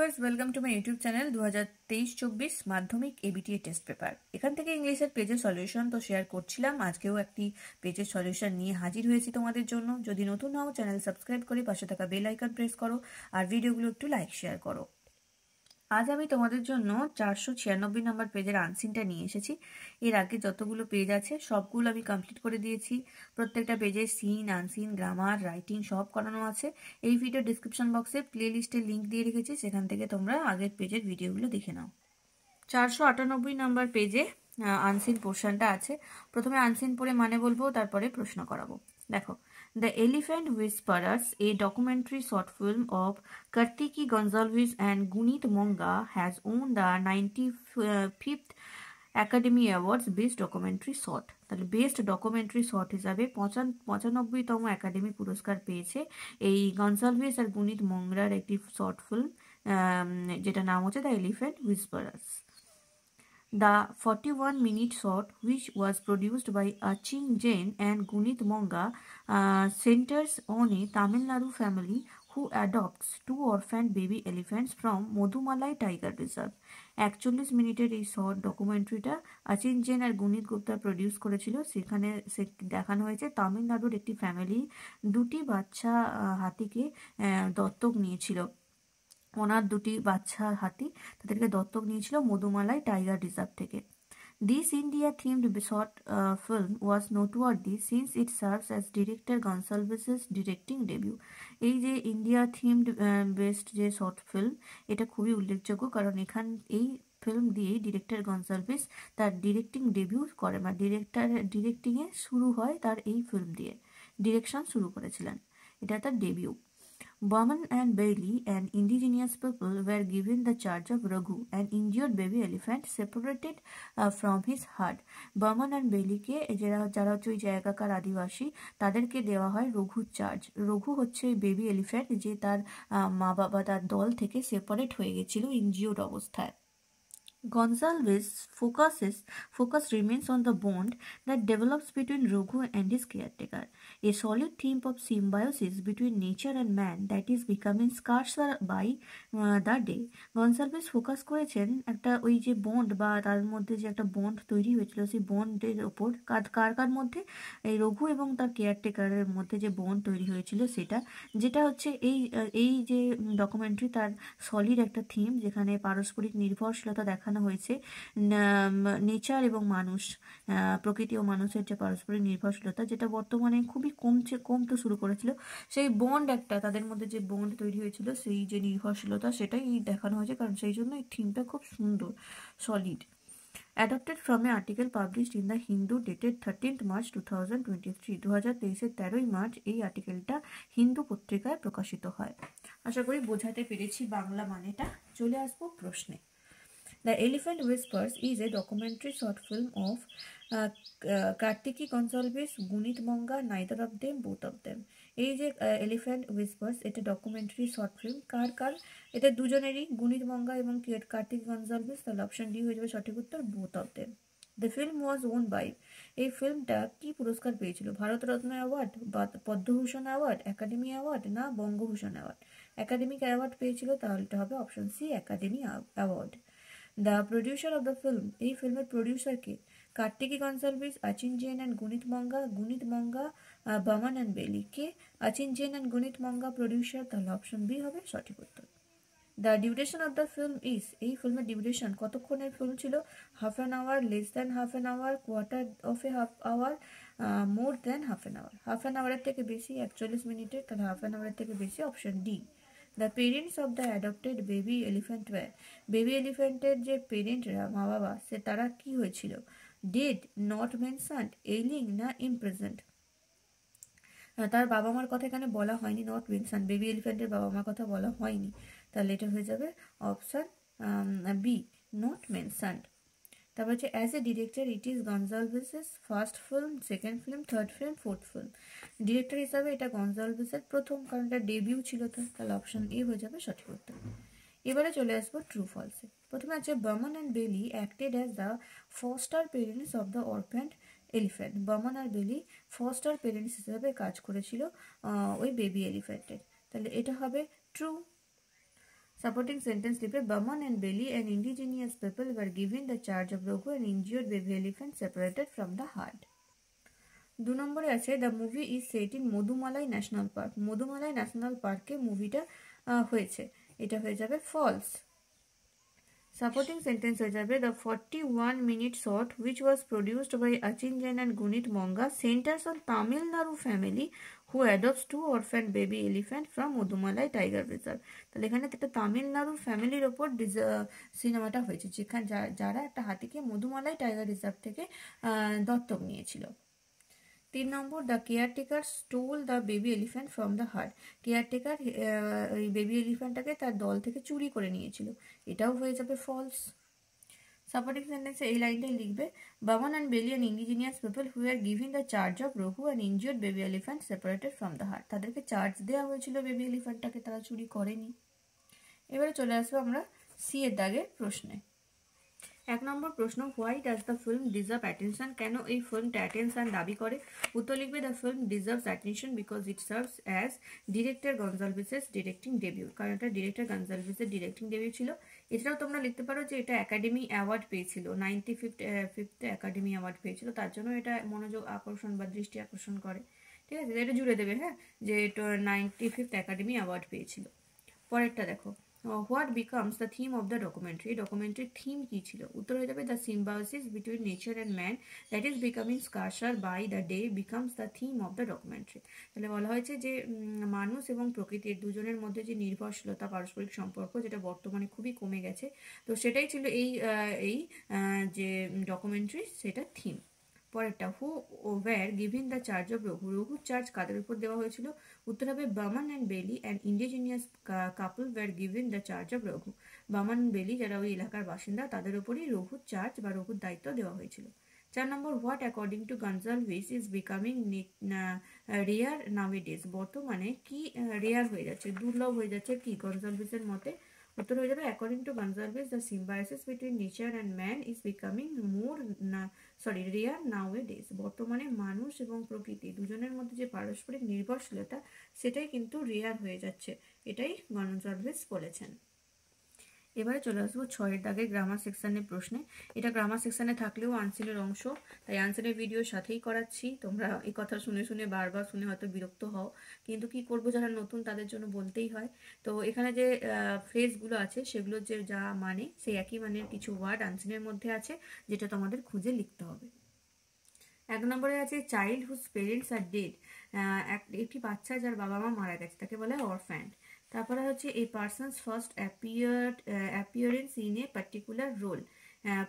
Viewers, welcome to my YouTube channel. 2023-24 মাধ্যমিক ABTA test paper. এখান থেকে ইংলিশের পেজের সলিউশন তো শেয়ার করছিলাম। আজকেও একটি পেজের সলিউশন নিয়ে হাজির হয়েছি তোমাদের জন্য। যদি নতুন হও, চ্যানেল সাবস্ক্রাইব করে পাশে থাকা বেল আইকন প্রেস করো আর ভিডিওগুলো একটু লাইক শেয়ার করো। আজ আমি তোমাদের জন্য 496 নম্বর পেজের আনসিনটা নিয়ে এসেছি। এর আগে যতগুলো পেজ আছে সবগুলো আমি কমপ্লিট করে দিয়েছি। প্রত্যেকটা পেজে সিন, আনসিন, গ্রামার, রাইটিং সব করানো আছে। এই ভিডিও ডিসক্রিপশন বক্সে প্লে লিস্টের লিঙ্ক দিয়ে রেখেছি, সেখান থেকে তোমরা আগের পেজের ভিডিওগুলো দেখে নাও। 498 নম্বর পেজে আনসিন পোর্শনটা আছে। প্রথমে আনসিন পড়ে মানে বলবো, তারপরে প্রশ্ন করাবো। দেখো, The Elephant Whisperers, a documentary short film of Kartiki Gonsalves and Gunit Monga, has won the 95th Academy Awards Best Documentary Short. তাহলে বেস্ট ডকুমেন্টারি শর্ট হিসাবে 95তম একাডেমি পুরস্কার পেয়েছে এই গনসালভিস আর গুনিত মংরার একটি শর্ট ফিল্ম, যেটা নাম হচ্ছে the elephant whisperers. The 41-minute short, which was produced by Achin Jain and Gunit Monga, centers on a Tamil Nadu family who adopts two orphaned baby elephants from Modumalai Tiger Reserve. 41 মিনিটের এই short ডকুমেন্টারিটা আচিন gen আর গুনিত Gupta produce করেছিল। সেখানে দেখানো হয়েছে তামিলনাড়ুর একটি family দুটি বাচ্চা হাতিকে দত্তক নিয়েছিল। ওনার দুটি বাচ্চা হাতি তাদেরকে দত্তক নিয়েছিল মধুমালাই টাইগার রিজার্ভ থেকে। This India-themed short film was noteworthy since it serves as director Gonsalves' directing debut. এই যে ইন্ডিয়া থিমড বেস্ট যে শর্ট ফিল্ম, এটা খুবই উল্লেখযোগ্য, কারণ এই ফিল্ম দিয়েই ডিরেক্টর গনসালভিস তার ডিরেক্টিং ডেবিউ করে, বা ডিরেক্টিংয়ে শুরু হয় তার এই ফিল্ম দিয়ে। ডিরেকশন শুরু করেছিলেন, এটা তার debut. Burman and Bailey, an indigenous people, were given the charge of Raghu, an injured baby elephant separated from his herd. Burman and Bailey কে যারা হচ্ছে ওই জায়গাকার আদিবাসী, তাদেরকে দেওয়া হয় রঘুর চার্জ। রঘু হচ্ছে ওই বেবি এলিফ্যান্ট যে তার মা বাবা তার দল থেকে সেপারেট হয়ে গেছিল ইনজিওর্ড অবস্থায়। Gonsalves' focus remains on the bond that develops between Raghu and his caretaker, a solid theme of symbiosis between nature and man that is becoming scarcer by the day. Gonsalves focus করেছেন একটা ওই যে bond, বা তার মধ্যে যে একটা bond তৈরি হয়েছিল, সেই বন্ডের ওপর। কার মধ্যে? এই রঘু এবং তার কেয়ারটেকারের মধ্যে যে বন্ড তৈরি হয়েছিল সেটা, যেটা হচ্ছে এই যে ডকুমেন্টারি তার সলিড একটা থিম, যেখানে পারস্পরিক নির্ভরশীলতা দেখানো হয়েছে। নেচার এবং মানুষ, প্রকৃতি ও মানুষের যে পারস্পরিক নির্ভরশীলতা, যেটা বর্তমানে খুবই কমতে শুরু করেছিল, সেই বন্ড একটা তাদের মধ্যে যে বন্ড তৈরি হয়েছিল, সেই যে নির্ভরশীলতা, সেটাই দেখানো হয়েছে। কারণ সেই জন্য এই থিমটা খুব সুন্দর, solid. Adapted from an article published in the Hindu dated 13th March 2023, 2023-এর 13ই March এই আর্টিকেলটা হিন্দু পত্রিকায় প্রকাশিত হয়। আশা করি বোঝাতে পেরেছি বাংলা মানেটা। চলে আসবো প্রশ্নে। The Elephant Whispers is a documentary short film of Kartiki Gonsalves, Gunit Monga, neither of them, both of them. এই যে এলিফ্যান্ট হুইসপার্স, এটা ডকুমেন্টারি শর্ট ফিল্ম। কার? এটা দুজনেরই, গুনিত মঙ্গা এবং কার্তিক গনসালভেস। তাহলে অপশন ডি হয়ে যাবে সঠিক উত্তর, both of them. The film was won by, এই ফিল্মটা কি পুরস্কার পেয়েছিল? ভারতরত্ন অ্যাওয়ার্ড, বা পদ্মভূষণ অ্যাওয়ার্ড, একাডেমি অ্যাওয়ার্ড, না বঙ্গভূষণ অ্যাওয়ার্ড? একাডেমিক অ্যাওয়ার্ড পেয়েছিল, তাহলে এটা হবে option C, academy award. The producer of the film, এই ফিল্মের প্রডিউসার কে? Kartiki Gonsalves, Achin Jain and Guneet Monga, Bomman and Bellie. কে? আচিন জেন অ্যান্ড গুনিত মঙ্গা প্রডিউসার, তাহলে অপশন বি হবে সঠিক উত্তর। The duration of the film is, এই ফিল্মের ডিউরেশন কতক্ষণের ফিল্ম ছিল? Half an hour, less than half an hour, quarter of a half hour, more than half an hour. Half an আওয়ারের থেকে বেশি, 41 মিনিটের, তাহলে হাফ অ্যান আওয়ারের থেকে বেশি, option D. The parents of the adopted baby elephant were, baby এলিফ্যান্টের যে পেরেন্টরা, মা বাবা, সে তারা কি হয়েছিল? ডেড, নট মেনশনড, এইলিং, না ইমপ্রেজেন্ট? তার বাবা মার কথা এখানে বলা হয়নি, নট মেনশন, বেবি এলিফ্যান্টের বাবা মার কথা বলা হয়নি, তাহলে এটা হয়ে যাবে অপশন বি, নট মেনশনড। তারপর হচ্ছে as a director it is Gonsalves's first film, second film, third film, fourth film? Director হিসাবে এটা গনসালভেসের প্রথম, কারণ এটা ডেবিউ ছিল, তো তাহলে অপশন এ হয়ে যাবে সঠিক উত্তর। এবারে চলে আসবো ট্রু ফলসে। প্রথমে আছে Bomman and Bellie acted as the foster parents of the orphaned elephant. Bomman আর বেলি ফস্টার পেরেন্টস হিসেবে কাজ করেছিল ওই বেবি এলিফ্যান্টের, তাহলে এটা হবে ট্রু। সাপোর্টিং সেন্টেন্স লিখবে Bomman and Bellie and indigenous people were given the charge of Raghu and injured baby elephant separated from the herd. 2 নম্বরে আছে the movie is set in Mudumalai national park. Mudumalai national পার্কে মুভিটা হয়েছে, এটা হয়ে যাবে ফলস। সাপোর্টিং সেন্টেন্স হয়ে যাবে the 41-minute short which was produced by Achin Jain and Gunit Monga centers on Tamil Nadu family who adopts 2 orphan baby elephant from Mudumalai Tiger Reserve। তাহলে এখানে একটা তামিলনাড়ু ফ্যামিলির ওপর সিনেমাটা হয়েছে, যেখানে যারা একটা হাতিকে মধুমালাই টাইগার রিজার্ভ থেকে দত্তক নিয়েছিল। 3 নম্বর the caretaker stole the baby elephant from the herd. Caretaker ওই বেবি এলিফ্যান্টটাকে তার দল থেকে চুরি করে নিয়েছিল, এটাও হয়ে যাবে ফলস। সাপোর্টিং সেন্টেন্সে এই লাইনটাই লিখবে Bomman and Bellie and indigenous people who are giving the charge of Raghu and injured baby elephant separated from the heart. তাদেরকে চার্জ দেওয়া হয়েছিল বেবি এলিফ্যান্টটাকে, তারা চুরি করেনি। এবারে চলে আসবো আমরা সি এর দাগের প্রশ্নে। 1 নম্বর প্রশ্ন why does the film deserve attention. কেন এই ফিল্মটা অ্যাটেনশন দাবি করে? উত্তর লিখবে the film deserves attention because it serves as director Gonsalves's directing debut. কারণ এটা ডিরেক্টর গনজালভেসের ডিরেক্টিং ডেবিউ ছিল। এছাড়াও তোমরা লিখতে পারো যে এটা একাডেমি অ্যাওয়ার্ড পেয়েছিল, 95th একাডেমি অ্যাওয়ার্ড পেয়েছিল, তার জন্য এটা মনোযোগ আকর্ষণ বা দৃষ্টি আকর্ষণ করে। ঠিক আছে, এটা জুড়ে দেবে, হ্যাঁ, যে এটা 95th একাডেমি অ্যাওয়ার্ড পেয়েছিল। পরেরটা দেখো what becomes the theme of the documentary. ডকুমেন্টারির থিম কী ছিল? উত্তর হয়ে যাবে the symbiosis between nature and man that is becoming scarcer by the day becomes the theme of the documentary. তাহলে বলা হয়েছে যে মানুষ এবং প্রকৃতির দুজনের মধ্যে যে নির্ভরশীলতা, পারস্পরিক সম্পর্ক, যেটা বর্তমানে খুবই কমে গেছে, তো সেটাই ছিল এই যে ডকুমেন্টারি, সেটা থিম। পরেরটা who were giving the charge of Raghu. রঘুর চার্জ কাদের উপর দেওয়া হয়েছিল? উত্তর হবে Bomman and Bellie and indigenous couple were giving the charge of Raghu. Bomman Bellie যারা ওই এলাকার বাসিন্দা, তাদের উপরই রঘুর চার্জ বা রঘুর দায়িত্ব দেওয়া হয়েছিল। 4 নম্বর what according to Gonsalves is becoming rare nowadays. বর্তমানে কি রেয়ার হয়ে যাচ্ছে, দুর্লভ হয়ে যাচ্ছে কি গনজালভিসের মতে? উত্তর হয়ে যাবে according to Gonsalves the symbiosis between nature and man is becoming rare nowadays. বর্তমানে মানুষ এবং প্রকৃতি দুজনের মধ্যে যে পারস্পরিক নির্ভরশীলতা, সেটাই কিন্তু রেয়ার হয়ে যাচ্ছে, এটাই গনজালভিস বলেছেন। এবারে চলে আসবো 6 দাগের গ্রামার সেকশনের প্রশ্নে। এটা গ্রামার সেকশনে থাকলেও আনসারের অংশ, তাই আনসারের ভিডিওর সাথেই করাচ্ছি। তোমরা এই কথা শুনে শুনে বারবার শুনে হয়তো বিরক্ত হও, কিন্তু কি করবো, যারা নতুন তাদের জন্য বলতেই হয়। তো এখানে যে ফ্রেজগুলো আছে সেগুলোর যে যা মানে, সেই একই মানের কিছু ওয়ার্ড আনসারের মধ্যে আছে, যেটা তোমাদের খুঁজে লিখতে হবে। 1 নম্বরে আছে child whose parents are dead. একটি বাচ্চা যার বাবা মা মারা গেছে তাকে বলা হয় অরফ্যান্ড। তারপরে হচ্ছে a person's first appearance in a particular role.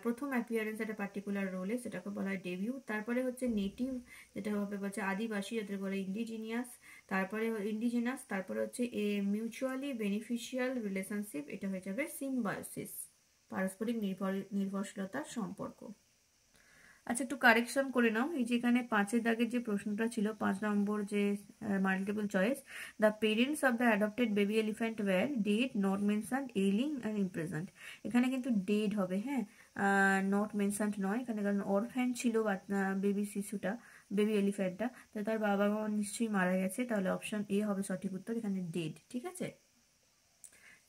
প্রথম অ্যাপিয়ারেন্স একটা পার্টিকুলার রোলে, সেটাকে বলা হয় ডেবিউ। তারপরে হচ্ছে নেটিভ, যেটা হবে বলছে আদিবাসী, যাদের বলে ইন্ডিজিনিয়াস। তারপরে হচ্ছে এ মিউচুয়ালি বেনিফিশিয়াল রিলেশনশিপ, এটা হয়ে যাবে সিম্বায়োসিস, পারস্পরিক নির্ভরশীলতার সম্পর্ক। আচ্ছা, একটু কারেকশন করে নাও। এই যে এখানে 5 দাগের যে প্রশ্নটা ছিল, 5 নম্বর যে multiple choice, the parents of the adopted baby elephant were dead, not mentioned, ailing and imprisoned. এখানে কিন্তু ডেড হবে, হ্যাঁ, নট মেনশনড নয় এখানে, কারণ অরফ্যান ছিল বেবি শিশুটা, বেবি এলিফ্যান্টটা, তাই তার বাবা মা নিশ্চয়ই মারা গেছে, তাহলে অপশন এ হবে সঠিক উত্তর, এখানে ডেড। ঠিক আছে,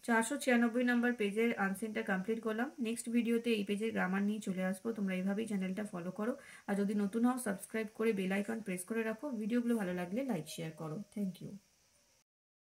496 নম্বর পেজের আনসারটা কমপ্লিট করলাম। নেক্সট ভিডিওতে এই পেজের গ্রামার নিয়ে চলে আসবো। তোমরা এইভাবেই চ্যানেলটা ফলো করো, আর যদি নতুন হও সাবস্ক্রাইব করে বেল আইকন প্রেস করে রাখো। ভিডিওগুলো ভালো লাগলে লাইক শেয়ার করো। Thank you.